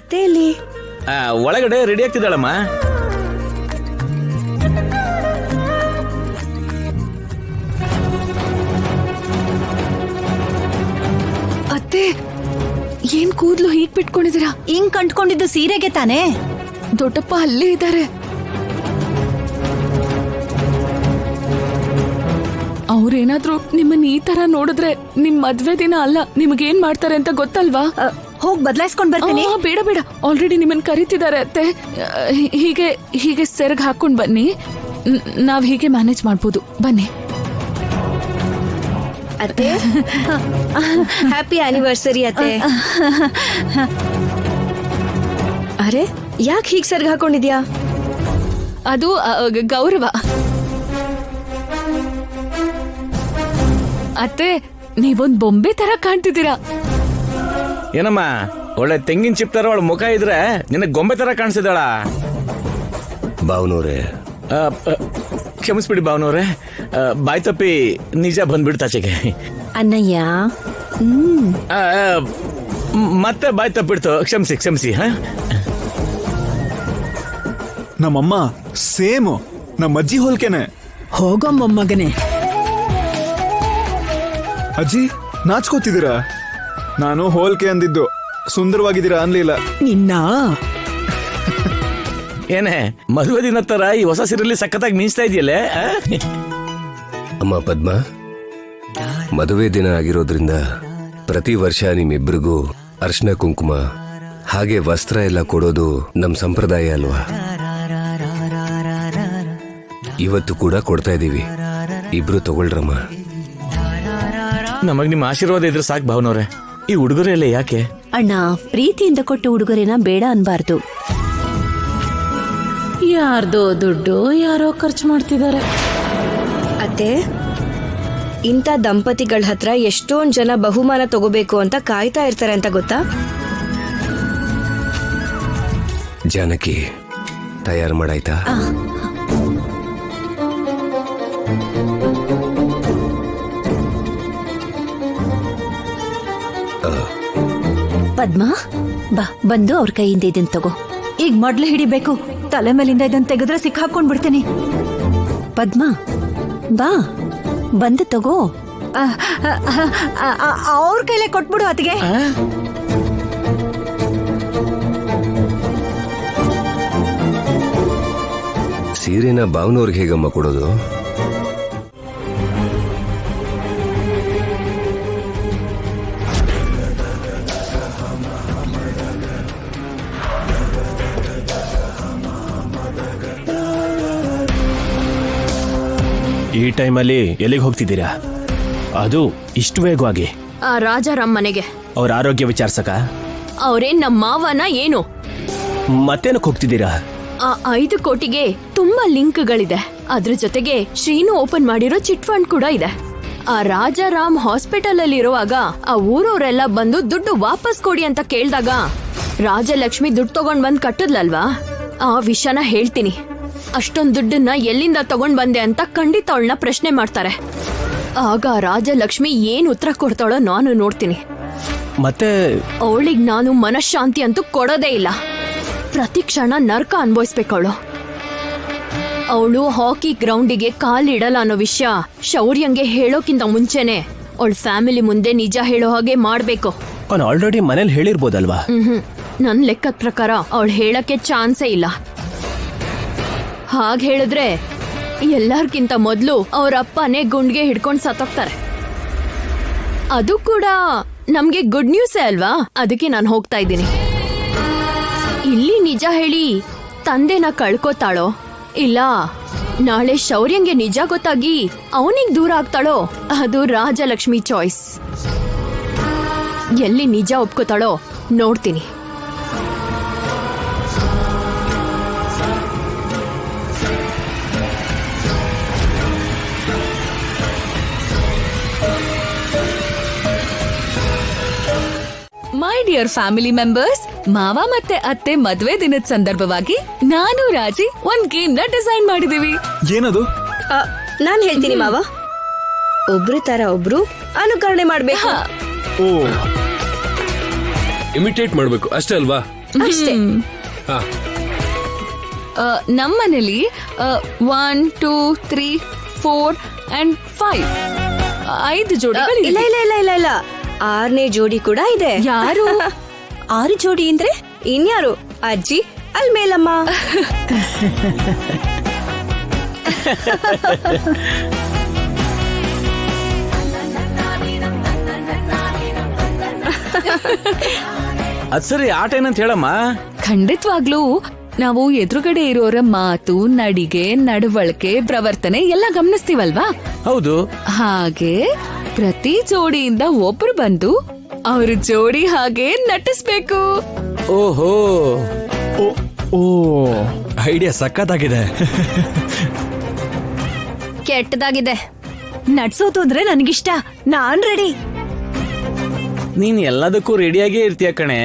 ಅತ್ತೆಯಲ್ಲಿ ಒಳಗಡೆ ರೆಡಿ ಆಗ್ತಿದ್ದಾಳಮ್ಮ. ಅತ್ತೆ, ಏನ್ ಕೂದ್ಲು ಹೀಗ್ ಬಿಟ್ಕೊಂಡಿದೀರಾ? ಹಿಂಗ್ ಕಂಡ್ಕೊಂಡಿದ್ದು ಸೀರೆಗೆ ತಾನೇ? ದೊಡ್ಡಪ್ಪ ಅಲ್ಲೇ ಇದ್ದಾರೆ. ಅವ್ರೇನಾದ್ರೂ ನಿಮ್ಮನ್ನ ಈ ತರ ನೋಡಿದ್ರೆ ನಿಮ್ ಮದ್ವೆ ದಿನ ಅಲ್ಲ ನಿಮ್ಗೇನ್ ಮಾಡ್ತಾರೆ ಅಂತ ಗೊತ್ತಲ್ವಾ? ಹೋಗ್ ಬದಲಾಯಿಸ್ಕೊಂಡ್ ಬರ್ತೀನಿ. ಬೇಡ ಬೇಡ, ಆಲ್ರೆಡಿ ನಿಮ್ಮನ್ನ ಕರೀತಿದ್ದಾರೆ ಅತ್ತೆ. ಹೀಗೆ ಹೀಗೆ ಸೆರಗ್ ಹಾಕೊಂಡ್ ಬನ್ನಿ, ನಾವ್ ಹೀಗೆ ಮ್ಯಾನೇಜ್ ಮಾಡ್ಬೋದು. ಬನ್ನಿ ಅತ್ತೆ. ಹ್ಯಾಪಿ ಆನಿವರ್ಸರಿ ಅತ್ತೆ. ಅರೆ, ಯಾಕೆ ಹೀಗ್ ಸೆರಗ್ ಹಾಕೊಂಡಿದ್ಯಾ? ಅದು ಗೌರವ. ಅತ್ತೆ, ನೀವೊಂದ್ ಬೊಂಬೆ ತರ ಕಾಣ್ತಿದ್ದೀರಾ. ಏನಮ್ಮ, ಒಳ್ಳೆ ತೆಂಗಿನ ಚಿಪ್ ತರ ಅವಳ ಮುಖ ಇದ್ರೆ ನಿನ್ನ ಗೊಂಬೆ ತರ ಕಾಣಿಸಿದಾಳ. ಭಾವನವ್ರೆ, ಕ್ಷಮಿಸ್ಬಿಡಿ ಭಾವನವ್ರೆ, ಬಾಯ್ ತಪ್ಪಿ ನಿಜ ಬಂದ್ಬಿಡ್ತಾಚೆಗೆ. ಅಣ್ಣಯ್ಯ, ಮತ್ತೆ ಬಾಯ್ ತಪ್ಪಿಡ್ತು, ಕ್ಷಮಿಸಿ ಕ್ಷಮಿಸಿ. ನಮ್ಮಮ್ಮ ಸೇಮ್ ನಮ್ಮ ಅಜ್ಜಿ ಹೋಲ್ಕೆನೆ. ಹೋಗೋ ಮೊಮ್ಮಗನೆ. ಅಜ್ಜಿ ನಾಚ್ಕೋತಿದ್ದೀರಾ? ನಾನು ಹೋಲ್ಕೆ ಅಂದಿದ್ದು, ಸುಂದರವಾಗಿದ್ದೀರಾ ಅನ್ಲಿಲ್ಲ. ನಿನ್ನ ಏನೇ ಮದುವೆ ದಿನ ತರ ಈ ಹೊಸ ಸೀರೆಯಲ್ಲಿ ಸಖತ್ತಾಗಿ ಮಿಂಚ್ತಾ ಇದೆಯಲ್ಲೇ. ಅಮ್ಮ ಪದ್ಮ, ಮದುವೆ ದಿನ ಆಗಿರೋದ್ರಿಂದ ಪ್ರತಿ ವರ್ಷ ನಿಮ್ಮಿಬ್ರಿಗೂ ಅರ್ಶನ ಕುಂಕುಮ ಹಾಗೆ ವಸ್ತ್ರ ಎಲ್ಲ ಕೊಡೋದು ನಮ್ ಸಂಪ್ರದಾಯ ಅಲ್ವಾ? ಇವತ್ತು ಕೂಡ ಕೊಡ್ತಾ ಇದೀವಿ. ಇಬ್ರು ತಗೊಳ್ರಮ್ಮ. ನಮಗ್ ನಿಮ್ಮ ಆಶೀರ್ವಾದ ಇದ್ರೆ ಸಾಕು ಭಾವನವ್ರೆ. ಈ ಉಡುಗೊರೆ ಎಲ್ಲ ಯಾಕೆ? ಅಣ್ಣ, ಪ್ರೀತಿಯಿಂದ ಕೊಟ್ಟು ಉಡುಗೊರೆನ ಬೇಡ ಅನ್ಬಾರ್ದು. ಯಾರ್ದೋ ದುಡ್ಡು ಯಾರೋ ಖರ್ಚು ಮಾಡ್ತಿದ್ದಾರೆ. ಅತ್ತೆ, ಇಂಥ ದಂಪತಿಗಳ ಹತ್ರ ಎಷ್ಟೊಂದ್ ಜನ ಬಹುಮಾನ ತಗೋಬೇಕು ಅಂತ ಕಾಯ್ತಾ ಇರ್ತಾರೆ ಅಂತ ಗೊತ್ತಾ? ಜಾನಕಿ, ತಯಾರು ಮಾಡಾಯ್ತಾ? ಪದ್ಮ, ಬಾ, ಬಂದು ಅವ್ರ ಕೈಯಿಂದ ಇದನ್ ತಗೋ. ಈಗ ಮೊಡ್ಲು ಹಿಡಿಬೇಕು, ತಲೆ ಮೇಲಿಂದ ಇದನ್ ತೆಗೆದ್ರೆ ಸಿಕ್ಕಾಕೊಂಡ್ ಬಿಡ್ತೀನಿ. ಪದ್ಮ, ಬಾ, ಬಂದು ತಗೋ. ಅವ್ರ ಕೈಲೇ ಕೊಟ್ಬಿಡು ಅತಿಗೆ. ಸೀರೆನ ಭಾವನವ್ರಿಗೆ ಹೇಗಮ್ಮ ಕೊಡೋದು? ಈ ಟೈಮಲ್ಲಿ ಎಲ್ಲಿಗೆ ಹೋಗ್ತಿದ್ದೀರಾ? ಅದು ಇಷ್ಟು ವೇಗವಾಗಿ? ಆ ರಾಜಾರಾಮ್ ಮನೆಗೆ. ಅವ್ರ ಆರೋಗ್ಯ ವಿಚಾರಿಸಕ? ಅವ್ರೇನ್ ನಮ್ಮ ಮಾವನ ಏನು? ಮತ್ತೇನಕ್ಕೆ ಹೋಗ್ತಿದ್ದೀರಾ? ಆ 5 ಕೋಟಿಗೆ ತುಂಬಾ ಲಿಂಕ್ಗಳಿದೆ. ಅದ್ರ ಜೊತೆಗೆ ಶ್ರೀನು ಓಪನ್ ಮಾಡಿರೋ ಚಿಟ್ ಫಂಡ್ ಕೂಡ ಇದೆ. ಆ ರಾಜಾರಾಮ್ ಹಾಸ್ಪಿಟಲ್ ಅಲ್ಲಿ ಇರುವಾಗ ಆ ಊರವರೆಲ್ಲ ಬಂದು ದುಡ್ಡು ವಾಪಸ್ ಕೊಡಿ ಅಂತ ಕೇಳ್ದಾಗ ರಾಜಲಕ್ಷ್ಮಿ ದುಡ್ಡು ತಗೊಂಡ್ ಬಂದ್ ಕಟ್ಟದ್ಲಲ್ವಾ, ಆ ವಿಷಯನ ಹೇಳ್ತೀನಿ. ಅಷ್ಟೊಂದ್ ದುಡ್ಡನ್ನ ಎಲ್ಲಿಂದ ತಗೊಂಡ್ ಬಂದೆ ಅಂತ ಖಂಡಿತ ಅವಳನ್ನ ಪ್ರಶ್ನೆ ಮಾಡ್ತಾರೆ. ಆಗ ರಾಜಲಕ್ಷ್ಮಿ ಏನ್ ಉತ್ತರ ಕೊಡ್ತಾಳೋ ನಾನು ನೋಡ್ತೀನಿ. ಮತ್ತೆ ಅವಳಿಗೆ ನಾನು ಮನಃಶಾಂತಿ ಅಂತೂ ಕೊಡೋದೇ ಇಲ್ಲ. ಪ್ರತಿ ಕ್ಷಣ ನರ್ಕ ಅನ್ಭವಿಸ್ಬೇಕವಳು. ಅವಳು ಹಾಕಿ ಗ್ರೌಂಡಿಗೆ ಕಾಲಿಡಲ್ಲ ಅನ್ನೋ ವಿಷಯ ಶೌರ್ಯಂಗೆ ಹೇಳೋಕ್ಕಿಂತ ಮುಂಚೆನೆ ಅವಳ ಫ್ಯಾಮಿಲಿ ಮುಂದೆ ನಿಜ ಹೇಳೋ ಹಾಗೆ ಮಾಡ್ಬೇಕು. ಅವನು ಆಲ್ರೆಡಿ ಮನೇಲಿ ಹೇಳಿರ್ಬೋದಲ್ವಾ? ನನ್ ಲೆಕ್ಕದ ಪ್ರಕಾರ ಅವಳು ಹೇಳಕ್ಕೆ ಚಾನ್ಸೇ ಇಲ್ಲ. ಹಾಗೆ ಹೇಳಿದ್ರೆ ಎಲ್ಲಾರ್ಕಿಂತ ಮೊದ್ಲು ಅವ್ರ ಅಪ್ಪನೇ ಗುಂಡ್ಗೆ ಹಿಡ್ಕೊಂಡು ಸತ್ತೋಗ್ತಾರೆ. ಅದು ಕೂಡ ನಮ್ಗೆ ಗುಡ್ ನ್ಯೂಸೇ ಅಲ್ವಾ? ಅದಕ್ಕೆ ನಾನು ಹೋಗ್ತಾ ಇದ್ದೀನಿ. ಇಲ್ಲಿ ನಿಜ ಹೇಳಿ ತಂದೆನ ಕಳ್ಕೋತಾಳೋ ಇಲ್ಲ ನಾಳೆ ಶೌರ್ಯಂಗೆ ನಿಜ ಗೊತ್ತಾಗಿ ಅವನಿಗೆ ದೂರ ಆಗ್ತಾಳೋ, ಅದು ರಾಜಲಕ್ಷ್ಮಿ ಚಾಯ್ಸ್. ಎಲ್ಲಿ ನಿಜ ಒಪ್ಕೋತಾಳೋ ನೋಡ್ತೀನಿ. ಮೈ ಡಿಯರ್ ಫ್ಯಾಮಿಲಿ ಮೆಂಬರ್ಸ್, ಮಾವ ಮತ್ತೆ ಅತ್ತೆ ಮದ್ವೆ ದಿನದ ಸಂದರ್ಭವಾಗಿ ನಾನು ರಾಜಿ ಒಂದ್ ಗೇಮ್ ನ ಡಿಸೈನ್ ಮಾಡಿದೀವಿ. ಏನದು? ನಾನ್ ಹೇಳ್ತೀನಿ ಮಾವ. ಒಬ್ರು ತರ ಒಬ್ರು ಅನುಕರಣೆ ಮಾಡ್ಬೇಕು. ಇಮಿಟೇಟ್ ಮಾಡ್ಬೇಕು ಅಷ್ಟೇ ಅಲ್ವಾ? ಅಷ್ಟೇ. ನಮ್ಮನೇಲಿ 1 2 3 4 and 5 5 ಜೋಡಿಗಳು ಇಲ್ಲ ಇಲ್ಲ ಇಲ್ಲ ಇಲ್ಲ ಇಲ್ಲ 6ನೇ ಜೋಡಿ ಕೂಡ ಇದೆ. ಯಾರು 6 ಜೋಡಿ ಅಂದ್ರೆ ಇನ್ಯಾರು? ಅಜ್ಜಿ ಅಲ್ಮೇಲಮ್ಮ. ಅದ್ ಸರಿ ಆಟ ಏನಂತ ಹೇಳಮ್ಮ. ಖಂಡಿತವಾಗ್ಲೂ ನಾವು ಎದುರುಗಡೆ ಇರೋರ ಮಾತು, ನಡಿಗೆ, ನಡವಳಿಕೆ, ಪ್ರವರ್ತನೆ ಎಲ್ಲ ಗಮನಿಸ್ತೀವಲ್ವಾ? ಹೌದು. ಹಾಗೆ ಪ್ರತಿ ಜೋಡಿಯಿಂದ ಒಬ್ರು ಬಂದು ಅವ್ರ ಜೋಡಿ ಹಾಗೆ ನಟಿಸ್ಬೇಕು. ಓಹೋ, ಓ ಐಡಿಯಾ ಸಖತ್ತಾಗಿದೆ. ಕೆಟ್ಟದಾಗಿದೆ. ನಡ್ಸೋದು ಅಂದ್ರೆ ನನಗಿಷ್ಟ. ನಾನ್ ರೆಡಿ. ನೀನ್ ಎಲ್ಲದಕ್ಕೂ ರೆಡಿಯಾಗೇ ಇರ್ತೀಯ ಕಣೆ.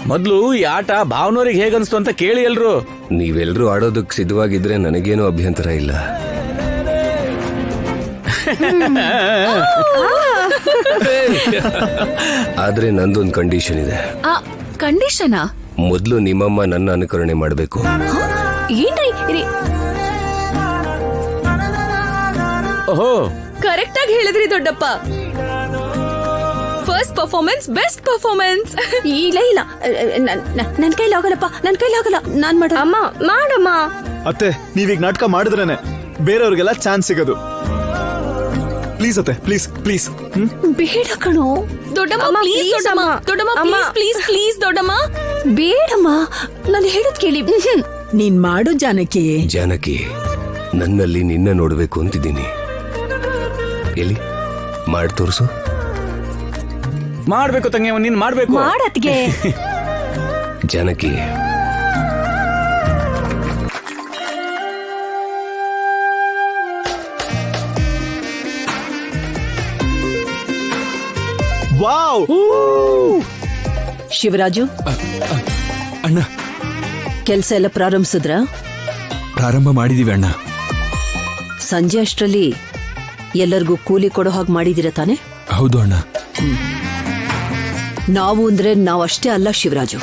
ಮೊದ್ಲು ಈ ಆಟ ಭಾವನವ್ರಿಗೆ ಹೇಗನ್ಸ್ತು ಅಂತ ಕೇಳಿ ಎಲ್ರು. ನೀವೆಲ್ರೂ ಆಡೋದಕ್ಕೆ ಸಿದ್ಧವಾಗಿದ್ರೆ ನನಗೇನು ಅಭ್ಯಂತರ ಇಲ್ಲ. ಆದ್ರೆ ನಂದೊಂದು ಕಂಡೀಷನ್ ಇದೆ. ಕಂಡೀಷನಾ? ಮೊದ್ಲು ನಿಮ್ಮಮ್ಮ ನನ್ನ ಅನುಕರಣೆ ಮಾಡಬೇಕು. ಏನ್ರಿ ಓಹೋ, ಕರೆಕ್ಟ್ ಆಗಿ ಹೇಳಿದ್ರಿ ದೊಡ್ಡಪ್ಪ. First performance best performance. ಇಲ್ಲ ಇಲ್ಲ ನನ್ ಕೈಲಿ ಆಗಲ್ಲಪ್ಪ, ನನ್ ಕೈಲಿ ಆಗಲ್ಲ. ನಾನ್ ಮಾಡ ಅಮ್ಮ ಮಾಡಮ್ಮ. ಅತ್ತೆ, ನೀವೀಗ ನಾಟಕ ಮಾಡಿದ್ರೇನೆ ಬೇರೆಯವ್ರಿಗೆಲ್ಲ ಚಾನ್ಸ್ ಸಿಗೋದು. ಪ್ಲೀಸ್ ಅತ್ತೆ, ಪ್ಲೀಸ್ ಪ್ಲೀಸ್. ಬೇಡ ಕಣೋ ದೊಡ್ಡಮ್ಮ, ಪ್ಲೀಸ್ ದೊಡ್ಡಮ್ಮ, ದೊಡ್ಡಮ್ಮ ಪ್ಲೀಸ್ ಪ್ಲೀಸ್ ದೊಡ್ಡಮ್ಮ. ಬೇಡಮ್ಮ, ನಾನು ಹೇಳೋದ್ ಕೇಳಿ. ನೀನ್ ಮಾಡು ಜಾನಕಿ. ಜಾನಕಿ, ನನ್ನಲ್ಲಿ ನಿನ್ನ ನೋಡ್ಬೇಕು ಅಂತಿದ್ದೀನಿ. ಎಲ್ಲಿ ಮಾಡಿ ತೋರ್ಸು. ಮಾಡ್ಬೇಕು ತಂಗಿ, ನೀನ್ ಮಾಡ್ಬೇಕು. ಮಾಡತ್ಗೆ. ಜಾನಕಿ, ವಾವ್. ಶಿವರಾಜು, ಅಣ್ಣ, ಕೆಲ್ಸ ಎಲ್ಲ ಪ್ರಾರಂಭಿಸಿದ್ರ? ಪ್ರಾರಂಭ ಮಾಡಿದೀವಿ ಅಣ್ಣ. ಸಂಜೆ ಅಷ್ಟ್ರಲ್ಲಿ ಎಲ್ಲರಿಗೂ ಕೂಲಿ ಕೊಡೋ ಹಾಗೆ ಮಾಡಿದಿರ ತಾನೆ? ಹೌದು ಅಣ್ಣ. ನಾವು ಅಂದ್ರೆ ನಾವಷ್ಟೇ ಅಲ್ಲ ಶಿವರಾಜು.